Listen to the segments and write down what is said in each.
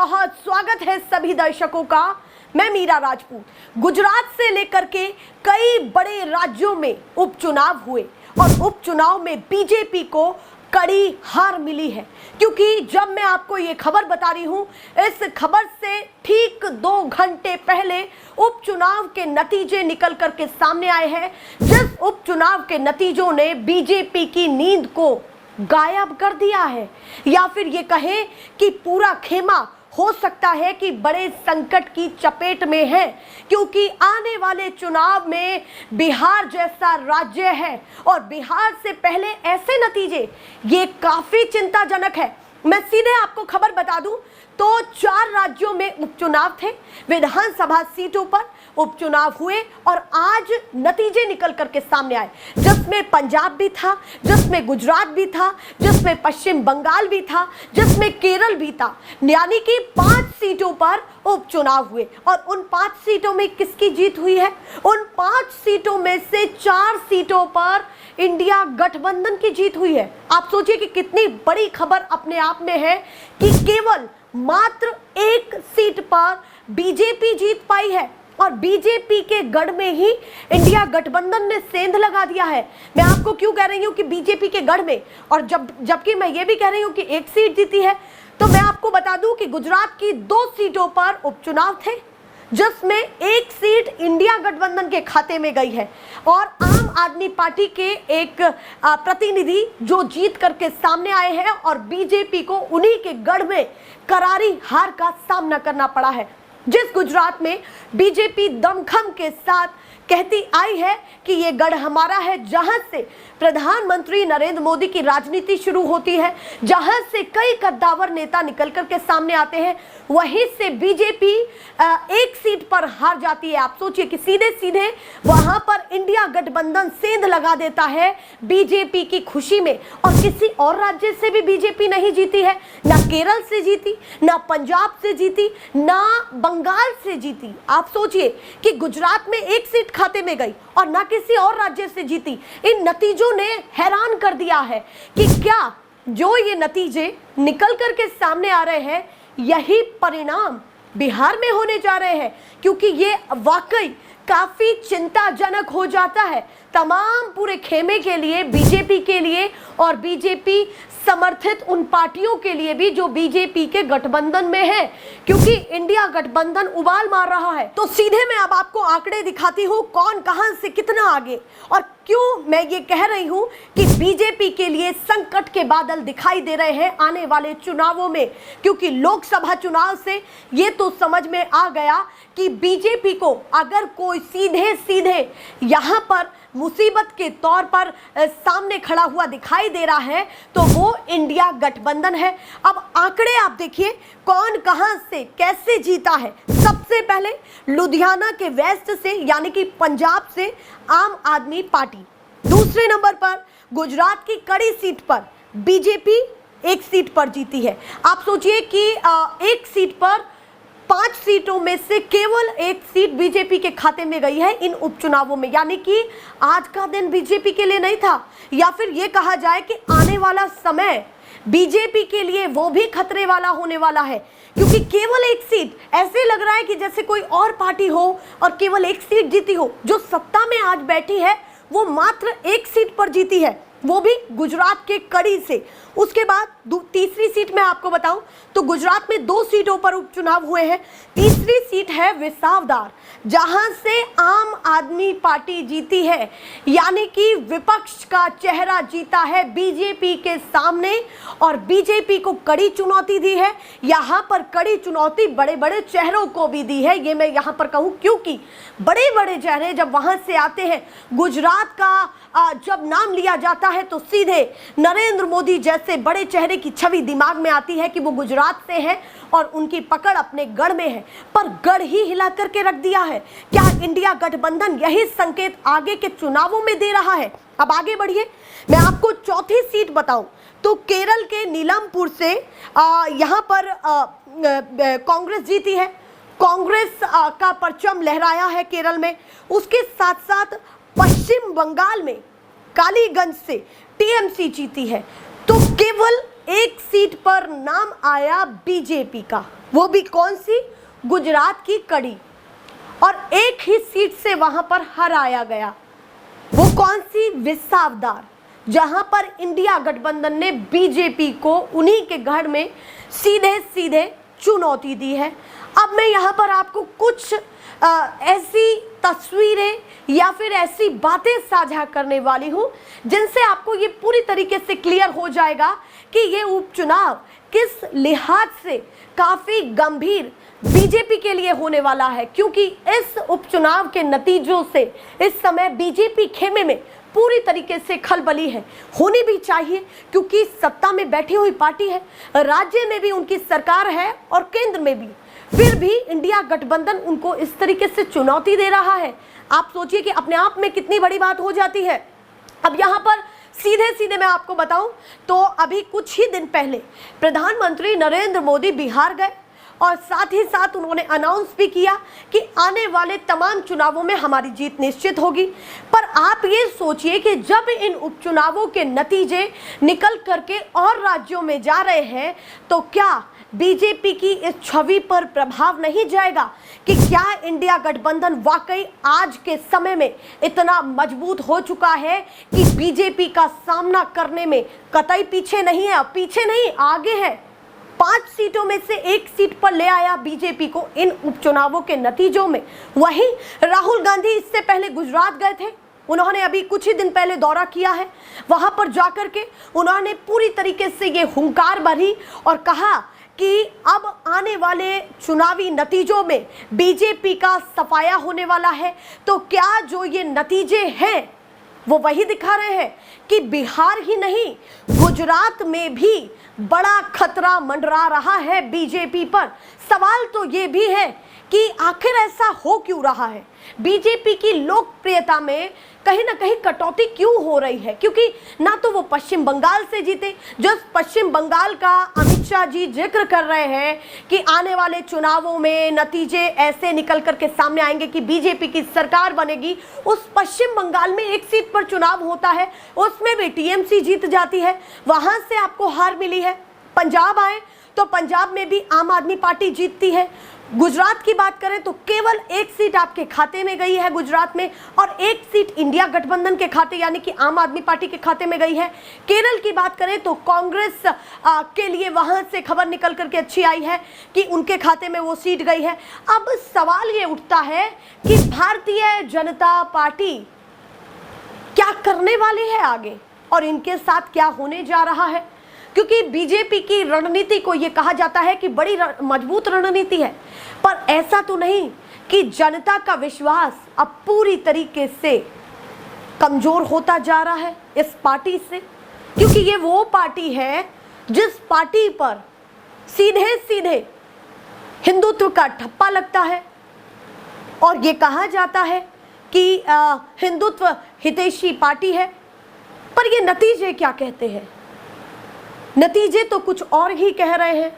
बहुत स्वागत है सभी दर्शकों का। मैं मीरा राजपूत। गुजरात से लेकर के कई बड़े राज्यों में उपचुनाव हुए और उपचुनाव में बीजेपी को कड़ी हार मिली है, क्योंकि जब मैं आपको ये खबर बता रही हूं, इस खबर से ठीक 2 घंटे पहले उपचुनाव के नतीजे निकल करके सामने आए हैं, जिस उपचुनाव के नतीजों ने बीजेपी की नींद को गायब कर दिया है, या फिर ये कहें कि पूरा खेमा हो सकता है कि बड़े संकट की चपेट में है, क्योंकि आने वाले चुनाव में बिहार जैसा राज्य है और बिहार से पहले ऐसे नतीजे, ये काफी चिंताजनक है। मैं सीधे आपको खबर बता दूं तो 4 राज्यों में उपचुनाव थे, विधानसभा सीटों पर उपचुनाव हुए और आज नतीजे निकल करके सामने आए, जिसमें पंजाब भी था, जिसमें गुजरात भी था, जिसमें पश्चिम बंगाल भी था, जिसमें केरल भी था। यानी कि 5 सीटों पर उपचुनाव हुए और उन 5 सीटों में किसकी जीत हुई है? उन 5 सीटों में से 4 सीटों पर इंडिया गठबंधन की जीत हुई है। आप सोचिए कि कितनी बड़ी खबर अपने आप में है कि केवल मात्र 1 सीट पर बीजेपी जीत पाई है और बीजेपी के गढ़ में ही इंडिया गठबंधन ने सेंध लगा दिया है। मैं आपको क्यों कह रही हूं कि बीजेपी के गढ़ में, और जबकि मैं ये भी कह रही हूं कि 1 सीट जीती है, तो मैं आपको बता दूं कि गुजरात की 2 सीटों पर उपचुनाव थे, जिसमें 1 सीट इंडिया गठबंधन के खाते में गई है और आम आदमी पार्टी के एक प्रतिनिधि जो जीत करके सामने आए हैं और बीजेपी को उन्हीं के गढ़ में करारी हार का सामना करना पड़ा है। जिस गुजरात में बीजेपी दमखम के साथ कहती आई है कि ये गढ़ हमारा है, जहां से प्रधानमंत्री नरेंद्र मोदी की राजनीति शुरू होती है, जहां से कई कद्दावर नेता निकल करके सामने आते हैं, वहीं से बीजेपी 1 सीट पर हार जाती है। आप सोचिए कि सीधे सीधे वहां पर इंडिया गठबंधन सेंध लगा देता है बीजेपी की खुशी में, और किसी और राज्य से भी बीजेपी नहीं जीती है, ना केरल से जीती, ना पंजाब से जीती, ना बंगाल से जीती। आप सोचिए कि गुजरात में 1 सीट खाते में गई और ना किसी और राज्य से जीती। इन नतीजों ने हैरान कर दिया है कि क्या जो ये नतीजे निकल करके सामने आ रहे हैं, यही परिणाम बिहार में होने जा रहे हैं, क्योंकि ये वाकई काफी चिंताजनक हो जाता है तमाम पूरे खेमे के लिए, बीजेपी के लिए और बीजेपी समर्थित उन पार्टियों के लिए भी जो बीजेपी के गठबंधन में है, क्योंकि इंडिया गठबंधन उबाल मार रहा है। तो सीधे मैं अब आपको आंकड़े दिखाती हूं, कौन कहां से कितना आगे, और क्यों मैं ये कह रही हूं कि बीजेपी के लिए संकट के बादल दिखाई दे रहे हैं आने वाले चुनावों में, क्योंकि लोकसभा चुनाव से ये तो समझ में आ गया कि बीजेपी को अगर कोई सीधे सीधे यहां पर मुसीबत के तौर पर सामने खड़ा हुआ दिखाई दे रहा है तो वो इंडिया गठबंधन है। अब आंकड़े आप देखिए कौन कहां से कैसे जीता है। सबसे पहले लुधियाना के वेस्ट से यानी कि पंजाब से आम आदमी पार्टी, दूसरे नंबर पर गुजरात की कड़ी सीट पर बीजेपी 1 सीट पर जीती है। आप सोचिए कि 1 सीट पर 5 सीटों में से केवल 1 सीट बीजेपी के खाते में गई है इन उपचुनावों में, यानी कि आज का दिन बीजेपी के लिए नहीं था, या फिर यह कहा जाए कि आने वाला समय बीजेपी के लिए वो भी खतरे वाला होने वाला है, क्योंकि केवल 1 सीट, ऐसे लग रहा है कि जैसे कोई और पार्टी हो और केवल 1 सीट जीती हो। जो सत्ता में आज बैठी है वो मात्र 1 सीट पर जीती है, वो भी गुजरात के कड़ी से। उसके बाद तीसरी सीट में आपको बताऊं तो गुजरात में 2 सीटों पर उपचुनाव हुए हैं। तीसरी सीट है विसावदर, जहां से आम आदमी पार्टी जीती है, यानी कि विपक्ष का चेहरा जीता है बीजेपी के सामने और बीजेपी को कड़ी चुनौती दी है। यहां पर कड़ी चुनौती बड़े बड़े चेहरों को भी दी है, ये मैं यहां पर कहूं, क्योंकि बड़े बड़े चेहरे जब वहां से आते हैं, गुजरात का जब नाम लिया जाता है तो सीधे नरेंद्र मोदी जैसे बड़े चेहरे की छवि दिमाग में आती है कि वो गुजरात से है और उनकी पकड़ अपने गढ़ में है, पर गढ़ ही हिला करके रख दिया है। क्या इंडिया गठबंधन यही संकेत आगे के चुनावों में दे रहा है? अब आगे बढ़िए, मैं आपको चौथी सीट बताऊं तो केरल के नीलमपुर से यहां पर कांग्रेस जीती है। कांग्रेस का परचम लहराया है केरल में। उसके साथ साथ पश्चिम बंगाल में कालीगंज से टीएमसी जीती है। तो केवल 1 सीट पर नाम आया बीजेपी का, वो भी कौन सी? गुजरात की कड़ी, और एक ही सीट से वहां पर हराया गया। वो कौन सी? विसावदर, जहां पर इंडिया गठबंधन ने बीजेपी को उन्हीं के गढ़ में सीधे सीधे चुनौती दी है। अब मैं यहाँ पर आपको कुछ ऐसी तस्वीरें या फिर ऐसी बातें साझा करने वाली हूँ जिनसे आपको ये पूरी तरीके से क्लियर हो जाएगा कि ये उपचुनाव किस लिहाज से काफी गंभीर बीजेपी के लिए होने वाला है, क्योंकि इस उपचुनाव के नतीजों से इस समय बीजेपी खेमे में पूरी तरीके से खलबली है। होनी भी चाहिए, क्योंकि सत्ता में बैठी हुई पार्टी है, राज्य में भी उनकी सरकार है और केंद्र में भी, फिर भी इंडिया गठबंधन उनको इस तरीके से चुनौती दे रहा है। आप सोचिए कि अपने आप में कितनी बड़ी बात हो जाती है। अब यहाँ पर सीधे सीधे मैं आपको बताऊं तो अभी कुछ ही दिन पहले प्रधानमंत्री नरेंद्र मोदी बिहार गए और साथ ही साथ उन्होंने अनाउंस भी किया कि आने वाले तमाम चुनावों में हमारी जीत निश्चित होगी। पर आप ये सोचिए कि जब इन उपचुनावों के नतीजे निकल करके और राज्यों में जा रहे हैं तो क्या बीजेपी की इस छवि पर प्रभाव नहीं जाएगा कि क्या इंडिया गठबंधन वाकई आज के समय में इतना मजबूत हो चुका है कि बीजेपी का सामना करने में कतई पीछे नहीं है, पीछे नहीं आगे है। 5 सीटों में से 1 सीट पर ले आया बीजेपी को इन उपचुनावों के नतीजों में। वहीं राहुल गांधी इससे पहले गुजरात गए थे, उन्होंने अभी कुछ ही दिन पहले दौरा किया है। वहां पर जाकर के उन्होंने पूरी तरीके से ये हुंकार भरी और कहा कि अब आने वाले चुनावी नतीजों में बीजेपी का सफाया होने वाला है। तो क्या जो ये नतीजे हैं वो वही दिखा रहे हैं कि बिहार ही नहीं, गुजरात में भी बड़ा खतरा मंडरा रहा है बीजेपी पर। सवाल तो ये भी है कि आखिर ऐसा हो क्यों रहा है, बीजेपी की लोकप्रियता में कहीं ना कहीं कटौती क्यों हो रही है? क्योंकि ना तो वो पश्चिम बंगाल से जीते, जो पश्चिम बंगाल का अमित शाह जी जिक्र कर रहे हैं कि आने वाले चुनावों में नतीजे ऐसे निकल करके सामने आएंगे कि बीजेपी की सरकार बनेगी। उस पश्चिम बंगाल में 1 सीट पर चुनाव होता है, उसमें भी टीएमसी जीत जाती है, वहां से आपको हार मिली है। पंजाब आए तो पंजाब में भी आम आदमी पार्टी जीतती है। गुजरात की बात करें तो केवल 1 सीट आपके खाते में गई है गुजरात में, और 1 सीट इंडिया गठबंधन के खाते यानी कि आम आदमी पार्टी के खाते में गई है। केरल की बात करें तो कांग्रेस के लिए वहां से खबर निकल करके अच्छी आई है कि उनके खाते में वो सीट गई है। अब सवाल ये उठता है कि भारतीय जनता पार्टी क्या करने वाली है आगे और इनके साथ क्या होने जा रहा है, क्योंकि बीजेपी की रणनीति को यह कहा जाता है कि बड़ी मजबूत रणनीति है, पर ऐसा तो नहीं कि जनता का विश्वास अब पूरी तरीके से कमजोर होता जा रहा है इस पार्टी से, क्योंकि ये वो पार्टी है जिस पार्टी पर सीधे सीधे हिंदुत्व का ठप्पा लगता है और ये कहा जाता है कि हिंदुत्व हितैषी पार्टी है। पर ये नतीजे क्या कहते हैं? नतीजे तो कुछ और ही कह रहे हैं।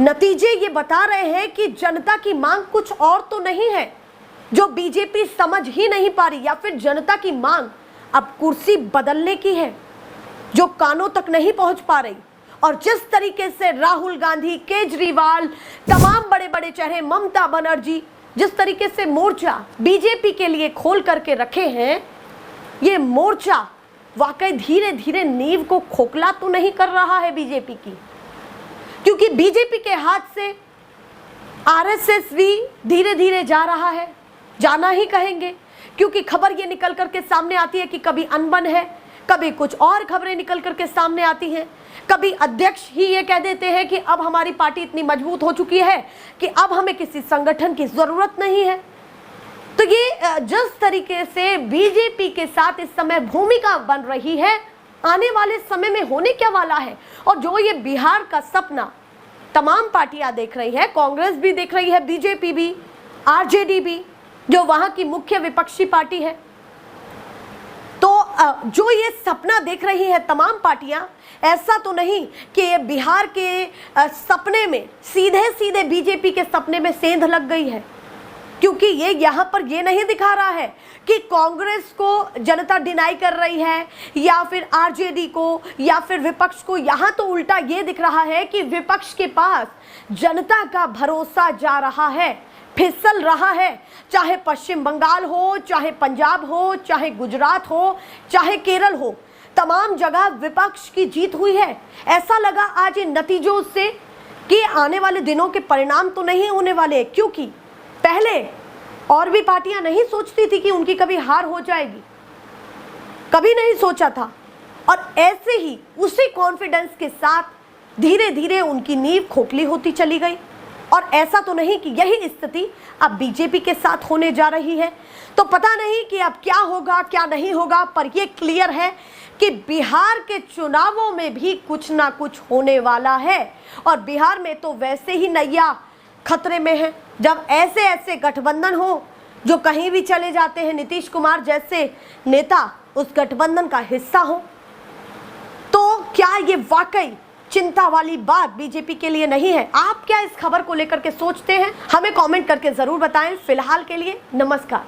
नतीजे ये बता रहे हैं कि जनता की मांग कुछ और तो नहीं है जो बीजेपी समझ ही नहीं पा रही, या फिर जनता की मांग अब कुर्सी बदलने की है जो कानों तक नहीं पहुंच पा रही। और जिस तरीके से राहुल गांधी, केजरीवाल, तमाम बड़े बड़े चेहरे, ममता बनर्जी, जिस तरीके से मोर्चा बीजेपी के लिए खोल करके रखे हैं, ये मोर्चा वाकई धीरे धीरे नींव को खोखला तो नहीं कर रहा है बीजेपी की, क्योंकि बीजेपी के हाथ से आरएसएस भी धीरे धीरे जा रहा है, जाना ही कहेंगे, क्योंकि खबर ये निकल करके सामने आती है कि कभी अनबन है, कभी कुछ और खबरें निकल करके सामने आती हैं, कभी अध्यक्ष ही ये कह देते हैं कि अब हमारी पार्टी इतनी मजबूत हो चुकी है कि अब हमें किसी संगठन की जरूरत नहीं है। तो ये जिस तरीके से बीजेपी के साथ इस समय भूमिका बन रही है, आने वाले समय में होने क्या वाला है, और जो ये बिहार का सपना तमाम पार्टियां देख रही है, कांग्रेस भी देख रही है, बीजेपी भी, आरजेडी भी, जो वहां की मुख्य विपक्षी पार्टी है, तो जो ये सपना देख रही है तमाम पार्टियां, ऐसा तो नहीं कि ये बिहार के सपने में सीधे सीधे बीजेपी के सपने में सेंध लग गई है। क्योंकि ये यहाँ पर ये नहीं दिखा रहा है कि कांग्रेस को जनता डिनाई कर रही है या फिर आरजेडी को या फिर विपक्ष को। यहाँ तो उल्टा ये दिख रहा है कि विपक्ष के पास जनता का भरोसा जा रहा है, फिसल रहा है। चाहे पश्चिम बंगाल हो, चाहे पंजाब हो, चाहे गुजरात हो, चाहे केरल हो, तमाम जगह विपक्ष की जीत हुई है। ऐसा लगा आज इन नतीजों से कि आने वाले दिनों के परिणाम तो नहीं होने वाले, क्योंकि पहले और भी पार्टियां नहीं सोचती थी कि उनकी कभी हार हो जाएगी, कभी नहीं सोचा था। और ऐसे ही उसी कॉन्फिडेंस के साथ धीरे धीरे उनकी नींव खोखली होती चली गई। और ऐसा तो नहीं कि यही स्थिति अब बीजेपी के साथ होने जा रही है। तो पता नहीं कि अब क्या होगा क्या नहीं होगा, पर यह क्लियर है कि बिहार के चुनावों में भी कुछ ना कुछ होने वाला है। और बिहार में तो वैसे ही नैया खतरे में है। जब ऐसे ऐसे गठबंधन हो जो कहीं भी चले जाते हैं, नीतीश कुमार जैसे नेता उस गठबंधन का हिस्सा हो, तो क्या ये वाकई चिंता वाली बात बीजेपी के लिए नहीं है? आप क्या इस खबर को लेकर के सोचते हैं? हमें कमेंट करके जरूर बताएं। फिलहाल के लिए नमस्कार।